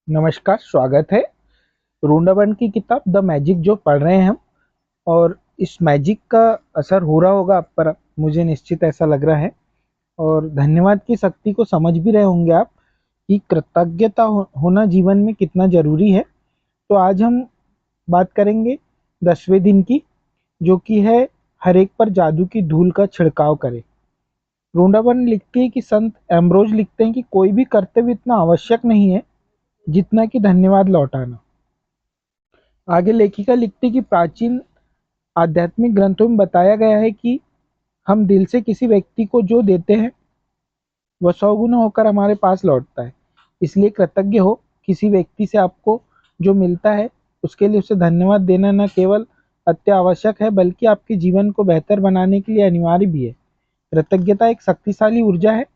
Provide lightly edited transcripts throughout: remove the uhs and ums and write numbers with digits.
नमस्कार, स्वागत है। वृंदावन की किताब द मैजिक जो पढ़ रहे हैं हम, और इस मैजिक का असर हो रहा होगा आप पर, मुझे निश्चित ऐसा लग रहा है। और धन्यवाद की शक्ति को समझ भी रहे होंगे आप कि कृतज्ञता होना जीवन में कितना जरूरी है। तो आज हम बात करेंगे 10वें दिन की, जो कि है हर एक पर जादू की धूल का छिड़काव करे। वृंदावन लिखती है कि संत एम्ब्रोज लिखते हैं कि कोई भी कर्तव्य इतना आवश्यक नहीं है जितना कि धन्यवाद लौटाना। आगे लेखिका लिखती कि प्राचीन आध्यात्मिक ग्रंथों में बताया गया है कि हम दिल से किसी व्यक्ति को जो देते हैं वह 100 गुना होकर हमारे पास लौटता है। इसलिए कृतज्ञ हो। किसी व्यक्ति से आपको जो मिलता है उसके लिए उसे धन्यवाद देना न केवल अत्यावश्यक है बल्कि आपके जीवन को बेहतर बनाने के लिए अनिवार्य भी है। कृतज्ञता एक शक्तिशाली ऊर्जा है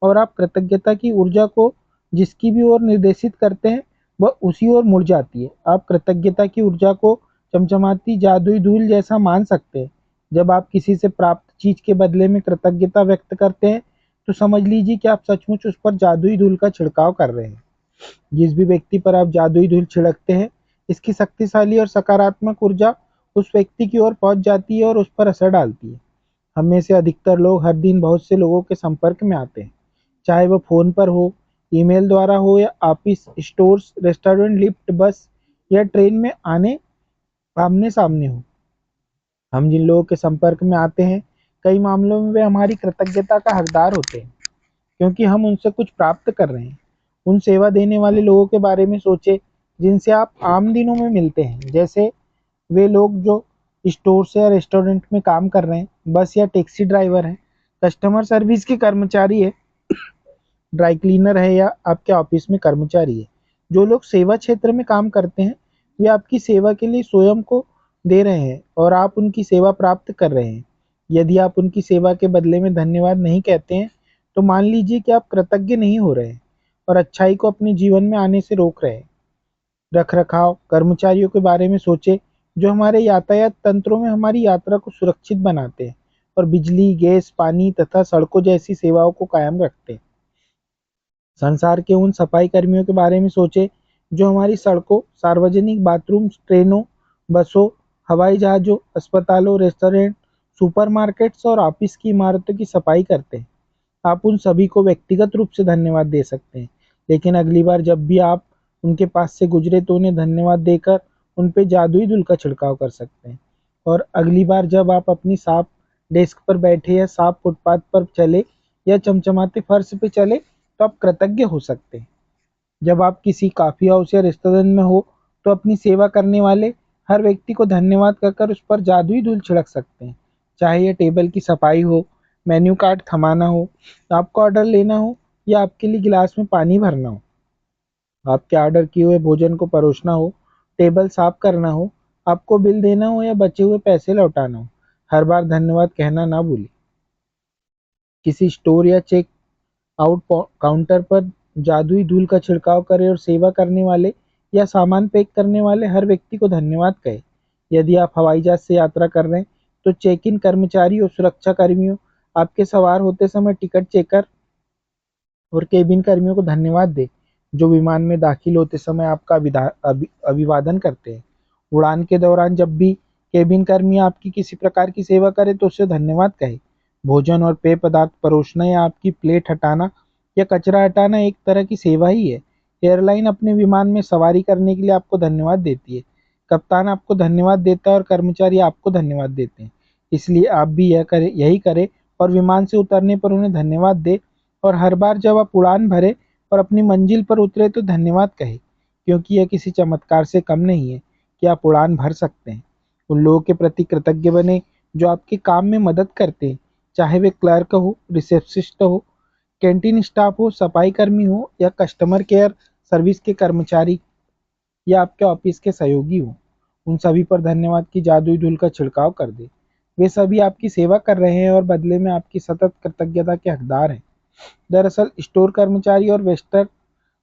और आप कृतज्ञता की ऊर्जा को जिसकी भी ओर निर्देशित करते हैं वह उसी ओर मुड़ जाती है। आप कृतज्ञता की ऊर्जा को चमचमाती जादुई धूल जैसा मान सकते हैं। जब आप किसी से प्राप्त चीज के बदले में कृतज्ञता व्यक्त करते हैं तो समझ लीजिए कि आप सचमुच उस पर जादुई धूल का छिड़काव कर रहे हैं। जिस भी व्यक्ति पर आप जादुई धूल छिड़कते हैं, इसकी शक्तिशाली और सकारात्मक ऊर्जा उस व्यक्ति की ओर पहुंच जाती है और उस पर असर डालती है। हम में से अधिकतर लोग हर दिन बहुत से लोगों के संपर्क में आते हैं, चाहे वह फ़ोन पर हो, ईमेल द्वारा हो या ऑफिस, स्टोर्स, रेस्टोरेंट, लिफ्ट, बस या ट्रेन में आने आमने-सामने हो। हम जिन लोगों के संपर्क में आते हैं, कई मामलों में वे हमारी कृतज्ञता का हकदार होते हैं, क्योंकि हम उनसे कुछ प्राप्त कर रहे हैं। उन सेवा देने वाले लोगों के बारे में सोचें, जिनसे आप आम दिनों में मिलते हैं, जैसे वे लोग जो स्टोर या रेस्टोरेंट में काम कर रहे हैं, बस या टैक्सी ड्राइवर हैं, कस्टमर सर्विस के कर्मचारी हैं, ड्राई क्लीनर है या आपके ऑफिस में कर्मचारी है। जो लोग सेवा क्षेत्र में काम करते हैं वे आपकी सेवा के लिए स्वयं को दे रहे हैं और आप उनकी सेवा प्राप्त कर रहे हैं। यदि आप उनकी सेवा के बदले में धन्यवाद नहीं कहते हैं तो मान लीजिए कि आप कृतज्ञ नहीं हो रहे हैं और अच्छाई को अपने जीवन में आने से रोक रहे हैं। रख रखाव कर्मचारियों के बारे में सोचे, जो हमारे यातायात तंत्रों में हमारी यात्रा को सुरक्षित बनाते हैं और बिजली, गैस, पानी तथा सड़कों जैसी सेवाओं को कायम रखते हैं। संसार के उन सफाई कर्मियों के बारे में सोचें, जो हमारी सड़कों, सार्वजनिक बाथरूम, ट्रेनों, बसों, हवाई जहाज़ों, अस्पतालों, रेस्टोरेंट, सुपरमार्केट्स और ऑफिस की इमारतों की सफाई करते हैं। आप उन सभी को व्यक्तिगत रूप से धन्यवाद दे सकते हैं, लेकिन अगली बार जब भी आप उनके पास से गुजरे तो उन्हें धन्यवाद देकर उन पे जादुई धूल का छिड़काव कर सकते हैं। और अगली बार जब आप अपनी साफ डेस्क पर बैठे या साफ फुटपाथ पर चले या चमचमाते फर्श पे चले तो आप कृतज्ञ हो सकते हैं। जब आप किसी कॉफी हाउस या रेस्टोरेंट में हो तो अपनी सेवा करने वाले हर व्यक्ति को धन्यवाद कहकर उस पर जादुई धूल छिड़क सकते हैं। चाहे यह टेबल की सफाई हो, मेन्यू कार्ड थमाना हो, आपको ऑर्डर लेना हो या आपके लिए गिलास में पानी भरना हो, आपके ऑर्डर किए हुए भोजन को परोसना हो, टेबल साफ करना हो, आपको बिल देना हो या बचे हुए पैसे लौटाना हो, हर बार धन्यवाद कहना ना भूलें। किसी स्टोर या चेक आउट काउंटर पर जादुई धूल का छिड़काव करें और सेवा करने वाले या सामान पैक करने वाले हर व्यक्ति को धन्यवाद कहें। यदि आप हवाई जहाज से यात्रा कर रहे हैं तो चेक इन कर्मचारी और सुरक्षा कर्मियों, आपके सवार होते समय टिकट चेकर और केबिन कर्मियों को धन्यवाद दें, जो विमान में दाखिल होते समय आपका अभिवादन करते हैं। उड़ान के दौरान जब भी केबिन कर्मी आपकी किसी प्रकार की सेवा करे तो उससे धन्यवाद कहें। भोजन और पेय पदार्थ परोसना या आपकी प्लेट हटाना या कचरा हटाना एक तरह की सेवा ही है। एयरलाइन अपने विमान में सवारी करने के लिए आपको धन्यवाद देती है। कप्तान आपको धन्यवाद देता है और कर्मचारी आपको धन्यवाद देते हैं। इसलिए आप भी यही करें और विमान से उतरने पर उन्हें धन्यवाद दें और हर बार जब आप उड़ान भरें और अपनी मंजिल पर उतरे तो धन्यवाद कहें, क्योंकि यह किसी चमत्कार से कम नहीं है कि आप उड़ान भर सकते हैं। उन लोगों के प्रति कृतज्ञ बने जो आपके काम में मदद करते हैं, चाहे वे क्लर्क हो, रिसेप्शनिस्ट हो, कैंटीन स्टाफ हो, सफाई कर्मी हो या कस्टमर केयर सर्विस के कर्मचारी या आपके ऑफिस के सहयोगी हो। उन सभी पर धन्यवाद की जादुई धूल का छिड़काव कर दे। वे सभी आपकी सेवा कर रहे हैं और बदले में आपकी सतत कृतज्ञता के हकदार हैं। दरअसल स्टोर कर्मचारी और वेस्टर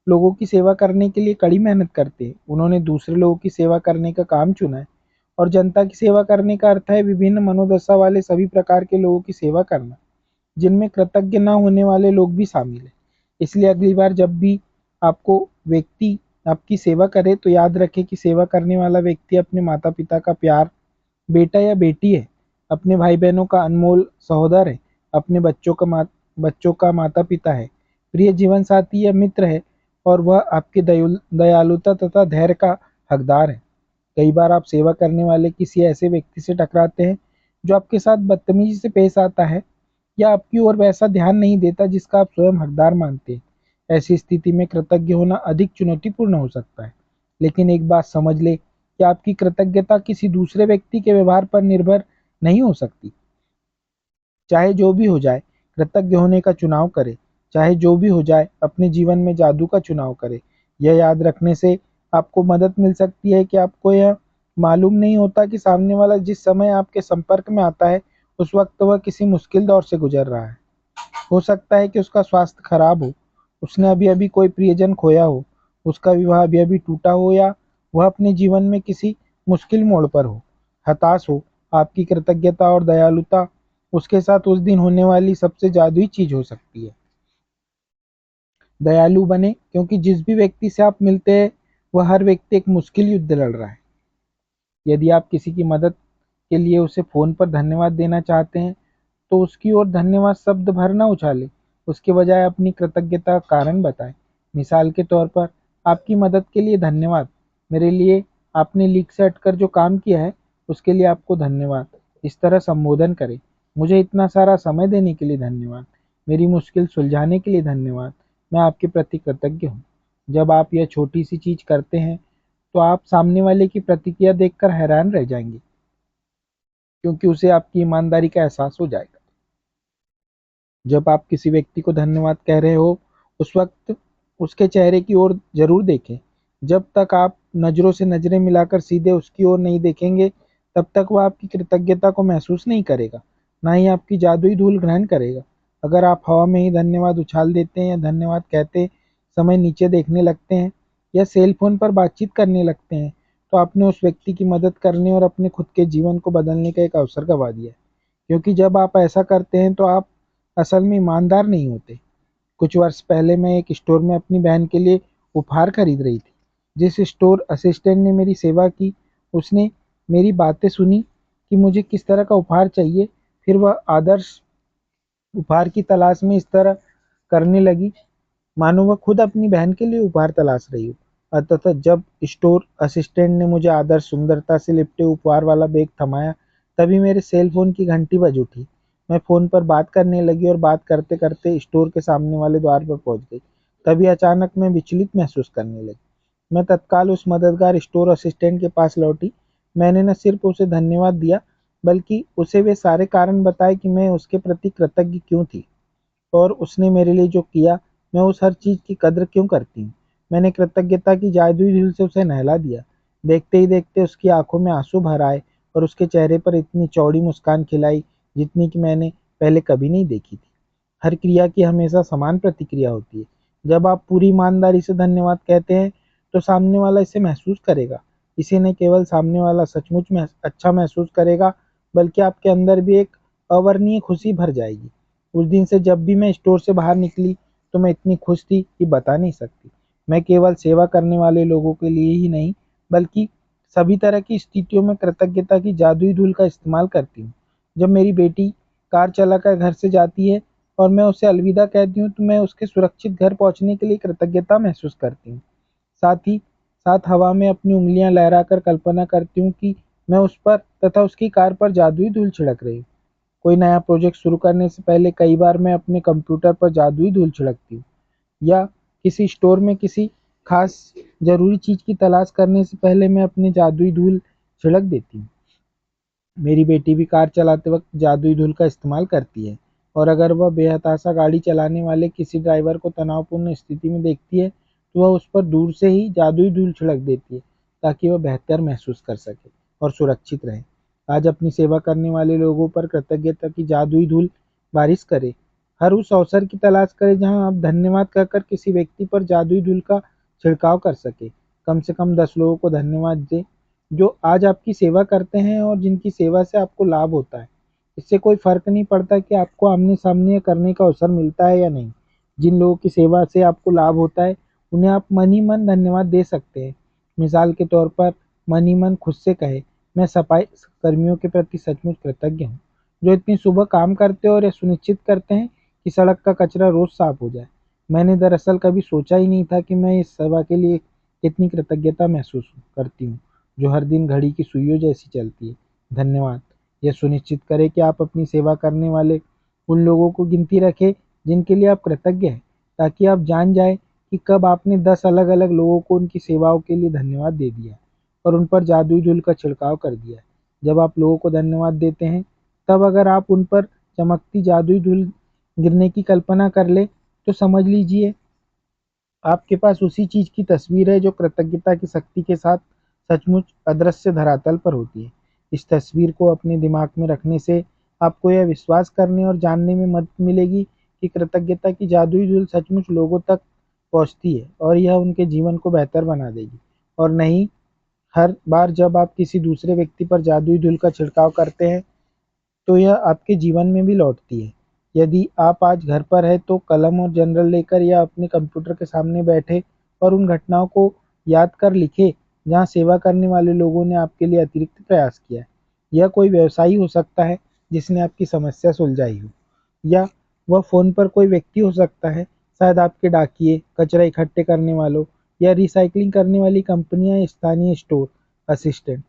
लोगों की सेवा करने के लिए कड़ी मेहनत करते हैं। उन्होंने दूसरे लोगों की सेवा करने का काम चुना है और जनता की सेवा करने का अर्थ है विभिन्न मनोदशा वाले सभी प्रकार के लोगों की सेवा करना, जिनमें कृतज्ञ न होने वाले लोग भी शामिल हैं। इसलिए अगली बार जब भी आपको व्यक्ति आपकी सेवा करे तो याद रखें कि सेवा करने वाला व्यक्ति अपने माता पिता का प्यार बेटा या बेटी है, अपने भाई बहनों का अनमोल सहोदर है, अपने बच्चों का माता पिता है, प्रिय जीवन साथी या मित्र है, और वह आपकी दयालुता तथा धैर्य का हकदार है। कई बार आप सेवा करने वाले किसी ऐसे व्यक्ति से टकराते हैं जो आपके साथ बदतमीजी से पेश आता है या आपकी ओर वैसा ध्यान नहीं देता जिसका आप स्वयं हकदार मानते हैं। ऐसी स्थिति में कृतज्ञ होना अधिक चुनौतीपूर्ण हो सकता है। लेकिन एक बात समझ ले कि आपकी कृतज्ञता किसी दूसरे व्यक्ति के व्यवहार पर निर्भर नहीं हो सकती। चाहे जो भी हो जाए, कृतज्ञ होने का चुनाव करें। चाहे जो भी हो जाए, अपने जीवन में जादू का चुनाव करें। यह याद रखने से आपको मदद मिल सकती है कि आपको यह मालूम नहीं होता कि सामने वाला जिस समय आपके संपर्क में आता है, उस वक्त वह किसी मुश्किल दौर से गुजर रहा है। हो सकता है कि उसका स्वास्थ्य खराब हो, उसने अभी-अभी कोई प्रियजन खोया हो, उसका विवाह अभी-अभी टूटा हो, या वह अपने जीवन में किसी मुश्किल मोड़ पर हो, हताश हो। आपकी कृतज्ञता और दयालुता उसके साथ उस दिन होने वाली सबसे जादुई चीज हो सकती है। दयालु बने, क्योंकि जिस भी व्यक्ति से आप मिलते हैं, वह हर व्यक्ति एक मुश्किल युद्ध लड़ रहा है। यदि आप किसी की मदद के लिए उसे फ़ोन पर धन्यवाद देना चाहते हैं, तो उसकी ओर धन्यवाद शब्द भर ना उछालें, उसके बजाय अपनी कृतज्ञता का कारण बताएं। मिसाल के तौर पर, आपकी मदद के लिए धन्यवाद। मेरे लिए आपने लीक से हटकर जो काम किया है, उसके लिए आपको धन्यवाद। इस तरह संबोधन करें। मुझे इतना सारा समय देने के लिए धन्यवाद। मेरी मुश्किल सुलझाने के लिए धन्यवाद। मैं आपके प्रति कृतज्ञ हूँ। जब आप यह छोटी सी चीज़ करते हैं, तो आप सामने वाले की प्रतिक्रिया देखकर हैरान रह जाएंगे, क्योंकि उसे आपकी ईमानदारी का एहसास हो जाएगा। जब आप किसी व्यक्ति को धन्यवाद कह रहे हो, उस वक्त उसके चेहरे की ओर जरूर देखें। जब तक आप नज़रों से नज़रें मिलाकर सीधे उसकी ओर नहीं देखेंगे, तब तक वह आपकी कृतज्ञता को महसूस नहीं करेगा, ना ही आपकी जादुई धूल ग्रहण करेगा। अगर आप हवा में ही धन्यवाद उछाल देते हैं या धन्यवाद कहते समय नीचे देखने लगते हैं या सेल फोन पर बातचीत करने लगते हैं, तो आपने उस व्यक्ति की मदद करने और अपने खुद के जीवन को बदलने का एक अवसर गंवा दिया है। क्योंकि जब आप ऐसा करते हैं, तो आप असल में ईमानदार नहीं होते। कुछ वर्ष पहले मैं एक स्टोर में अपनी बहन के लिए उपहार खरीद रही थी। जिस स्टोर असिस्टेंट ने मेरी सेवा की, उसने मेरी बातें सुनी कि मुझे किस तरह का उपहार चाहिए। फिर वह आदर्श उपहार की तलाश में इस तरह करने लगी मानो वह खुद अपनी बहन के लिए उपहार तलाश रही हो। अतः जब स्टोर असिस्टेंट ने मुझे आदर्श सुंदरता से लिपटे उपहार वाला बैग थमाया, तभी मेरे सेल फोन की घंटी बज उठी। मैं फोन पर बात करने लगी और बात करते करते स्टोर के सामने वाले द्वार पर पहुंच गई। तभी अचानक मैं विचलित महसूस करने लगी। मैं तत्काल उस मददगार स्टोर असिस्टेंट के पास लौटी। मैंने न सिर्फ उसे धन्यवाद दिया, बल्कि उसे वे सारे कारण बताए कि मैं उसके प्रति कृतज्ञ क्यों थी, और उसने मेरे लिए जो किया, मैं उस हर चीज़ की कदर क्यों करती हूँ। मैंने कृतज्ञता की जादुई धूल से उसे नहला दिया। देखते ही देखते उसकी आंखों में आंसू भर आए और उसके चेहरे पर इतनी चौड़ी मुस्कान खिलाई जितनी कि मैंने पहले कभी नहीं देखी थी। हर क्रिया की हमेशा समान प्रतिक्रिया होती है। जब आप पूरी ईमानदारी से धन्यवाद कहते हैं, तो सामने वाला इसे महसूस करेगा। इसे न केवल सामने वाला सचमुच में अच्छा महसूस करेगा, बल्कि आपके अंदर भी एक अवर्णनीय खुशी भर जाएगी। उस दिन से जब भी मैं स्टोर से बाहर निकली, तो मैं इतनी खुश थी कि बता नहीं सकती। मैं केवल सेवा करने वाले लोगों के लिए ही नहीं, बल्कि सभी तरह की स्थितियों में कृतज्ञता की जादुई धूल का इस्तेमाल करती हूँ। जब मेरी बेटी कार चलाकर घर से जाती है और मैं उसे अलविदा कहती हूँ, तो मैं उसके सुरक्षित घर पहुँचने के लिए कृतज्ञता महसूस करती हूँ। साथ ही साथ हवा में अपनी उँगलियाँ लहराकर कल्पना करती हूँ कि मैं उस पर तथा उसकी कार पर जादुई धूल छिड़क रही हूँ। कोई नया प्रोजेक्ट शुरू करने से पहले कई बार मैं अपने कंप्यूटर पर जादुई धूल छिड़कती हूँ, या किसी स्टोर में किसी खास ज़रूरी चीज़ की तलाश करने से पहले मैं अपनी जादुई धूल छिड़क देती हूँ। मेरी बेटी भी कार चलाते वक्त जादुई धूल का इस्तेमाल करती है, और अगर वह बेहताशा गाड़ी चलाने वाले किसी ड्राइवर को तनावपूर्ण स्थिति में देखती है, तो वह उस पर दूर से ही जादुई धूल छिड़क देती है, ताकि वह बेहतर महसूस कर सके और सुरक्षित रहे। आज अपनी सेवा करने वाले लोगों पर कृतज्ञता की जादुई धूल बारिश करें। हर उस अवसर की तलाश करें जहां आप धन्यवाद कहकर किसी व्यक्ति पर जादुई धूल का छिड़काव कर सके। कम से कम 10 लोगों को धन्यवाद दें जो आज आपकी सेवा करते हैं और जिनकी सेवा से आपको लाभ होता है। इससे कोई फ़र्क नहीं पड़ता कि आपको आमने-सामने करने का अवसर मिलता है या नहीं। जिन लोगों की सेवा से आपको लाभ होता है, उन्हें आप मन ही मन धन्यवाद दे सकते हैं। मिसाल के तौर पर मन ही मन खुद से कहे, मैं सफाई कर्मियों के प्रति सचमुच कृतज्ञ हूँ, जो इतनी सुबह काम करते हैं और ये सुनिश्चित करते हैं कि सड़क का कचरा रोज साफ हो जाए। मैंने दरअसल कभी सोचा ही नहीं था कि मैं इस सेवा के लिए कितनी कृतज्ञता महसूस करती हूँ, जो हर दिन घड़ी की सुइयों जैसी चलती है। धन्यवाद। यह सुनिश्चित करें कि आप अपनी सेवा करने वाले उन लोगों को गिनती रखें जिनके लिए आप कृतज्ञ हैं, ताकि आप जान जाएं कि कब आपने 10 अलग-अलग लोगों को उनकी सेवाओं के लिए धन्यवाद दे दिया और उन पर जादुई धूल का छिड़काव कर दिया। जब आप लोगों को धन्यवाद देते हैं, तब अगर आप उन पर चमकती जादुई धूल गिरने की कल्पना कर ले, तो समझ लीजिए आपके पास उसी चीज की तस्वीर है जो कृतज्ञता की शक्ति के साथ सचमुच अदृश्य धरातल पर होती है। इस तस्वीर को अपने दिमाग में रखने से आपको यह विश्वास करने और जानने में मदद मिलेगी कि कृतज्ञता की जादुई धूल सचमुच लोगों तक पहुंचती है और यह उनके जीवन को बेहतर बना देगी। और नहीं, हर बार जब आप किसी दूसरे व्यक्ति पर जादुई धूल का छिड़काव करते हैं, तो यह आपके जीवन में भी लौटती है। यदि आप आज घर पर हैं तो कलम और जनरल लेकर या अपने कंप्यूटर के सामने बैठे और उन घटनाओं को याद कर लिखें जहाँ सेवा करने वाले लोगों ने आपके लिए अतिरिक्त प्रयास किया है। यह कोई व्यवसायी हो सकता है जिसने आपकी समस्या सुलझाई हो, या वह फ़ोन पर कोई व्यक्ति हो सकता है, शायद आपके डाकिये, कचरा इकट्ठे करने वालों या रिसाइक्लिंग करने वाली कंपनियां या स्थानीय स्टोर असिस्टेंट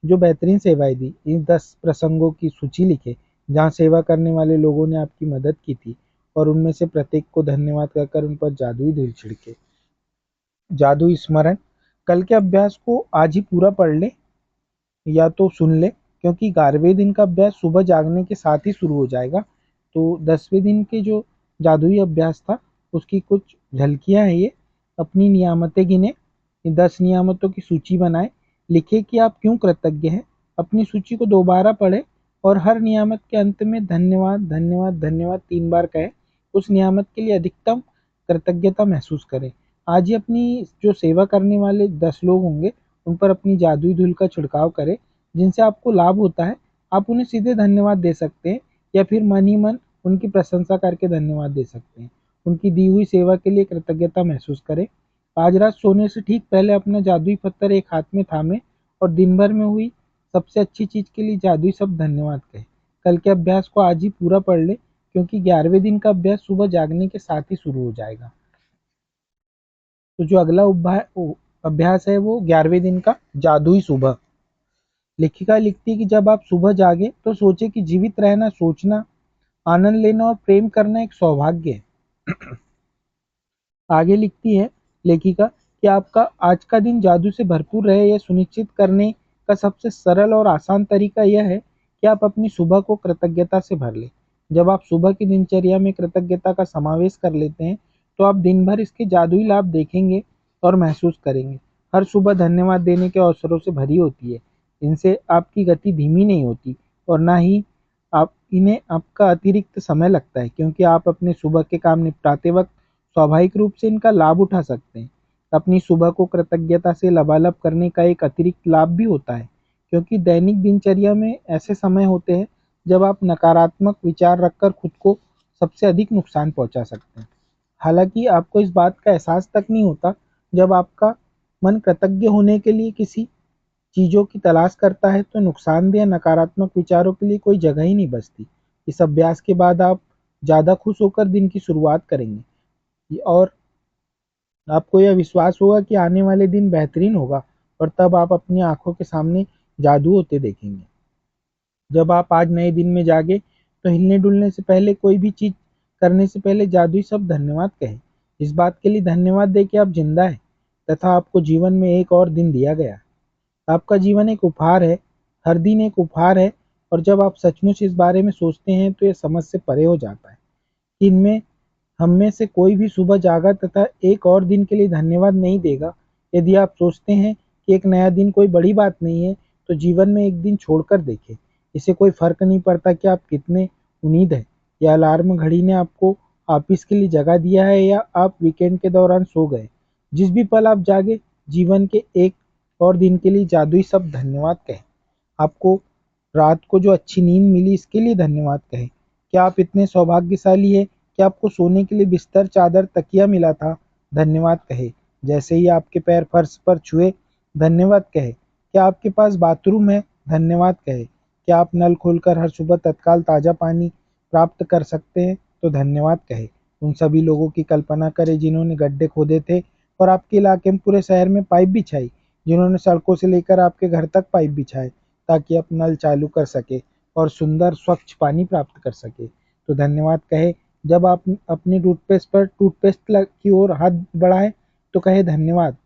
जो बेहतरीन सेवाएं दी। इन 10 प्रसंगों की सूची लिखें जहां सेवा करने वाले लोगों ने आपकी मदद की थी और उनमें से प्रत्येक को धन्यवाद कहकर उन पर जादुई धूल छिड़के। जादुई स्मरण। कल के अभ्यास को आज ही पूरा पढ़ ले या तो सुन ले, क्योंकि 11वें दिन का अभ्यास सुबह जागने के साथ ही शुरू हो जाएगा। तो 10वें दिन के जो जादुई अभ्यास था उसकी कुछ झलकियां हैं ये। अपनी नियामतें गिने, 10 नियामतों की सूची बनाए, लिखे कि आप क्यों कृतज्ञ हैं, अपनी सूची को दोबारा पढ़े और हर नियामत के अंत में धन्यवाद धन्यवाद धन्यवाद 3 बार कहें। उस नियामत के लिए अधिकतम कृतज्ञता महसूस करें। आज ही अपनी जो सेवा करने वाले 10 लोग होंगे उन पर अपनी जादुई धूल का छिड़काव करें जिनसे आपको लाभ होता है। आप उन्हें सीधे धन्यवाद दे सकते हैं या फिर मन ही मन उनकी प्रशंसा करके धन्यवाद दे सकते हैं। उनकी दी हुई सेवा के लिए कृतज्ञता महसूस करें। आज रात सोने से ठीक पहले अपना जादुई पत्थर एक हाथ में थामे और दिन भर में हुई सबसे अच्छी चीज के लिए जादुई शब्द धन्यवाद कहें। कल के अभ्यास को आज ही पूरा पढ़ ले, क्योंकि 11वें दिन का अभ्यास सुबह जागने के साथ ही शुरू हो जाएगा। तो जो अगला अभ्यास है वो 11वें दिन का जादुई सुबह। लेखिका लिखती है कि जब आप सुबह जागे तो सोचे कि जीवित रहना, सोचना, आनंद लेना और प्रेम करना एक सौभाग्य है। आगे लिखती है लेखिका कि आपका आज का दिन जादू से भरपूर रहे, यह सुनिश्चित करने का सबसे सरल और आसान तरीका यह है कि आप अपनी सुबह को कृतज्ञता से भर लें। जब आप सुबह की दिनचर्या में कृतज्ञता का समावेश कर लेते हैं, तो आप दिन भर इसके जादुई लाभ देखेंगे और महसूस करेंगे। हर सुबह धन्यवाद देने के अवसरों से भरी होती है। इनसे आपकी गति धीमी नहीं होती और ना ही आप इन्हें आपका अतिरिक्त समय लगता है, क्योंकि आप अपने सुबह के काम निपटाते वक्त स्वाभाविक रूप से इनका लाभ उठा सकते हैं। अपनी सुबह को कृतज्ञता से लबालब करने का एक अतिरिक्त लाभ भी होता है, क्योंकि दैनिक दिनचर्या में ऐसे समय होते हैं जब आप नकारात्मक विचार रखकर खुद को सबसे अधिक नुकसान पहुंचा सकते हैं। हालांकि आपको इस बात का एहसास तक नहीं होता। जब आपका मन कृतज्ञ होने के लिए किसी चीज़ों की तलाश करता है, तो नुकसानदेह नकारात्मक विचारों के लिए कोई जगह ही नहीं बचती। इस अभ्यास के बाद आप ज़्यादा खुश होकर दिन की शुरुआत करेंगे और आपको यह विश्वास होगा कि आने वाले दिन बेहतरीन होगा, और तब आप अपनी आंखों के सामने जादू होते देखेंगे। जब आप आज नए दिन में जागे तो हिलने डुलने से पहले, कोई भी चीज करने से पहले जादुई शब्द धन्यवाद कहें। इस बात के लिए धन्यवाद दें कि आप जिंदा हैं तथा आपको जीवन में एक और दिन दिया गया। आपका जीवन एक उपहार है, हर दिन एक उपहार है, और जब आप सचमुच इस बारे में सोचते हैं तो यह समझ से परे हो जाता है कि इनमें हम में से कोई भी सुबह जागा तथा एक और दिन के लिए धन्यवाद नहीं देगा। यदि आप सोचते हैं कि एक नया दिन कोई बड़ी बात नहीं है, तो जीवन में एक दिन छोड़कर देखें। इससे कोई फर्क नहीं पड़ता कि आप कितने उम्मीद है, या अलार्म घड़ी ने आपको ऑफिस के लिए जगा दिया है या आप वीकेंड के दौरान सो गए। जिस भी पल आप जागे, जीवन के एक और दिन के लिए जादुई शब्द धन्यवाद कहें। आपको रात को जो अच्छी नींद मिली इसके लिए धन्यवाद कहें। क्या आप इतने सौभाग्यशाली हैं कि आपको सोने के लिए बिस्तर, चादर, तकिया मिला था? धन्यवाद कहें। जैसे ही आपके पैर फर्श पर छुए, धन्यवाद कहे। क्या आपके पास बाथरूम है? धन्यवाद कहे। क्या आप नल खोलकर हर सुबह तत्काल ताज़ा पानी प्राप्त कर सकते हैं? तो धन्यवाद कहे। उन सभी लोगों की कल्पना करें जिन्होंने गड्ढे खोदे थे और आपके इलाके में पूरे शहर में पाइप बिछाई, जिन्होंने सड़कों से लेकर आपके घर तक पाइप बिछाए ताकि आप नल चालू कर सके और सुंदर स्वच्छ पानी प्राप्त कर सके। तो धन्यवाद कहे। जब आप अपनी टूथपेस्ट पर टूथपेस्ट की ओर हाथ बढ़ाएं तो कहे धन्यवाद।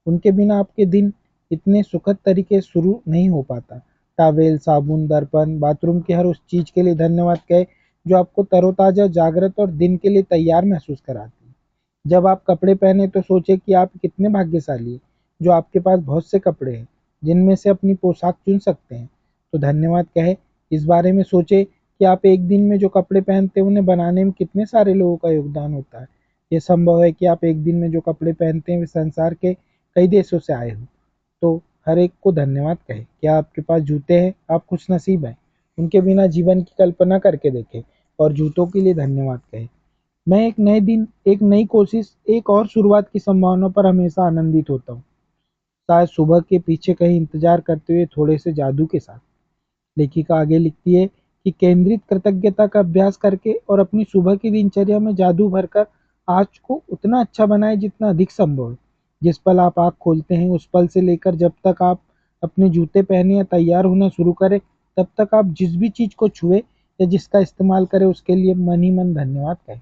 उनके बिना आपके दिन इतने सुखद तरीके से शुरू नहीं हो पाता। टॉवेल, साबुन, दर्पण, बाथरूम की हर उस चीज के लिए धन्यवाद कहे जो आपको तरोताजा, जागृत और दिन के लिए तैयार महसूस कराती है। जब आप कपड़े पहने तो सोचे कि आप कितने भाग्यशाली हैं जो आपके पास बहुत से कपड़े हैं जिनमें से अपनी पोशाक चुन सकते हैं। तो धन्यवाद कहे। इस बारे में सोचे कि आप एक दिन में जो कपड़े पहनते हैं उन्हें बनाने में कितने सारे लोगों का योगदान होता है। ये संभव है कि आप एक दिन में जो कपड़े पहनते हैं वे संसार के कई देशों से आए हों। तो हर एक को धन्यवाद कहे। क्या आपके पास जूते हैं? आप खुशनसीब हैं। उनके बिना जीवन की कल्पना करके देखें और जूतों के लिए धन्यवाद कहें। मैं एक नए दिन, एक नई कोशिश, एक और शुरुआत की संभावना पर हमेशा आनंदित होता हूँ। शायद सुबह के पीछे कहीं इंतजार करते हुए थोड़े से जादू के साथ। लेखिका आगे लिखती है कि केंद्रित कृतज्ञता का अभ्यास करके और अपनी सुबह की दिनचर्या में जादू भरकर आज को उतना अच्छा बनाए जितना अधिक संभव है। जिस पल आप आँख खोलते हैं उस पल से लेकर जब तक आप अपने जूते पहने या तैयार होना शुरू करें, तब तक आप जिस भी चीज को छुए या जिसका इस्तेमाल करें उसके लिए मन ही मन धन्यवाद कहें।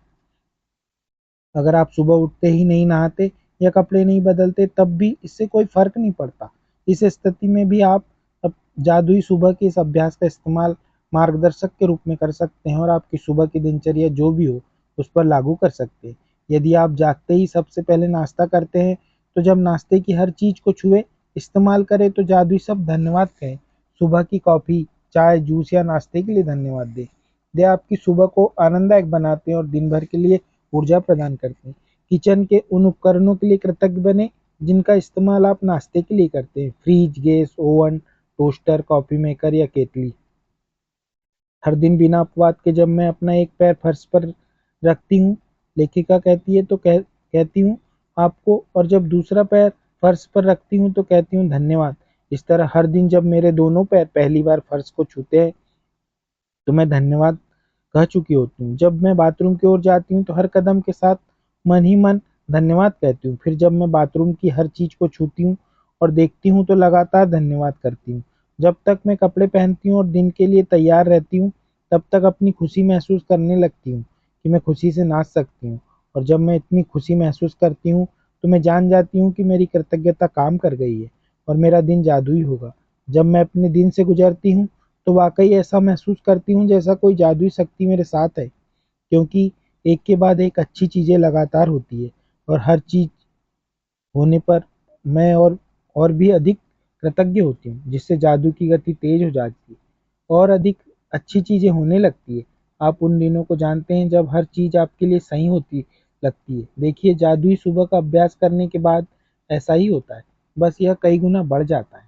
अगर आप सुबह उठते ही नहीं नहाते या कपड़े नहीं बदलते तब भी इससे कोई फर्क नहीं पड़ता। इस स्थिति में भी आप अब जादुई सुबह के इस अभ्यास का इस्तेमाल मार्गदर्शक के रूप में कर सकते हैं और आपकी सुबह की दिनचर्या जो भी हो उस पर लागू कर सकते हैं। यदि आप जागते ही सबसे पहले नाश्ता करते हैं तो जब नाश्ते की हर चीज को छुए, इस्तेमाल करें तो जादुई शब्द धन्यवाद कहें। सुबह की कॉफी, चाय, जूस या नाश्ते के लिए धन्यवाद दें। वे आपकी सुबह को आनंददायक बनाते हैं और दिन भर के लिए ऊर्जा प्रदान करते हैं। किचन के उन उपकरणों के लिए कृतज्ञ बने जिनका इस्तेमाल आप नाश्ते के लिए करते हैं। Fridge, gas, oven, toaster, coffee maker या केतली। हर दिन बिना अपवाद के जब मैं अपना एक पैर फर्श पर रखती हूँ, लेखिका कहती है, तो कहती हूँ आपको, और जब दूसरा पैर फर्श पर रखती हूँ तो कहती हूँ धन्यवाद। इस तरह हर दिन जब मेरे दोनों पैर पहली बार फर्श को छूते हैं तो मैं धन्यवाद कह चुकी होती हूँ। जब मैं बाथरूम की ओर जाती हूँ तो हर कदम के साथ मन ही मन धन्यवाद कहती हूँ। फिर जब मैं बाथरूम की हर चीज को छूती हूँ और देखती हूँ तो लगातार धन्यवाद करती हूँ। जब तक मैं कपड़े पहनती हूँ और दिन के लिए तैयार रहती हूँ तब तक अपनी खुशी महसूस करने लगती हूँ कि मैं खुशी से नाच सकती हूँ। और जब मैं इतनी खुशी महसूस करती हूँ तो मैं जान जाती हूँ कि मेरी कृतज्ञता काम कर गई है और मेरा दिन जादुई होगा। जब मैं अपने दिन से गुजरती हूँ तो वाकई ऐसा महसूस करती हूँ जैसा कोई जादुई शक्ति मेरे साथ है, क्योंकि एक के बाद एक अच्छी चीजें लगातार होती है और हर चीज होने पर मैं और भी अधिक कृतज्ञ होती हूँ, जिससे जादू की गति तेज हो जाती है और अधिक अच्छी चीजें होने लगती है। आप उन दिनों को जानते हैं जब हर चीज आपके लिए सही होती लगती है। देखिए, जादुई सुबह का अभ्यास करने के बाद ऐसा ही होता है, बस यह कई गुना बढ़ जाता है।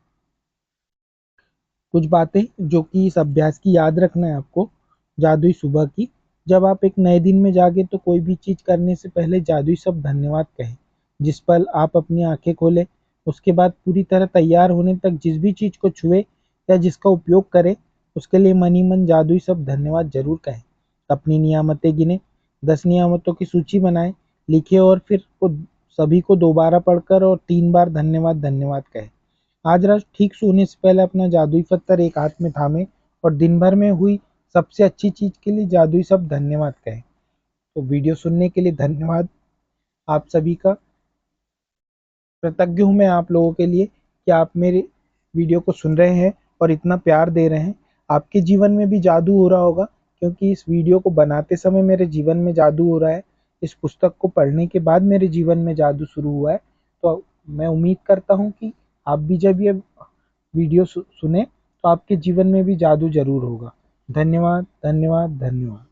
कुछ बातें जो कि इस अभ्यास की याद रखना है आपको, जादुई सुबह की। जब आप एक नए दिन में जागे तो कोई भी चीज करने से पहले जादुई शब्द धन्यवाद कहें। जिस पल आप अपनी आंखें खोले उसके बाद पूरी तरह तैयार होने तक जिस भी चीज को छुए या जिसका उपयोग करें उसके लिए मन ही मन जादुई शब्द धन्यवाद जरूर कहें। अपनी नियामतें गिने, 10 नियामतों की सूची बनाएं, लिखे और फिर सभी को दोबारा पढ़कर और 3 बार धन्यवाद धन्यवाद कहें। आज रात ठीक सोने से पहले अपना जादुई पत्थर एक हाथ में थामे और दिन भर में हुई सबसे अच्छी चीज के लिए जादुई शब्द धन्यवाद कहें। तो वीडियो सुनने के लिए धन्यवाद। आप सभी का कृतज्ञ हूँ मैं आप लोगों के लिए कि आप मेरे वीडियो को सुन रहे हैं और इतना प्यार दे रहे हैं। आपके जीवन में भी जादू हो रहा होगा, क्योंकि इस वीडियो को बनाते समय मेरे जीवन में जादू हो रहा है। इस पुस्तक को पढ़ने के बाद मेरे जीवन में जादू शुरू हुआ है। तो मैं उम्मीद करता हूँ कि आप भी जब ये वीडियो सुने तो आपके जीवन में भी जादू जरूर होगा। धन्यवाद, धन्यवाद, धन्यवाद।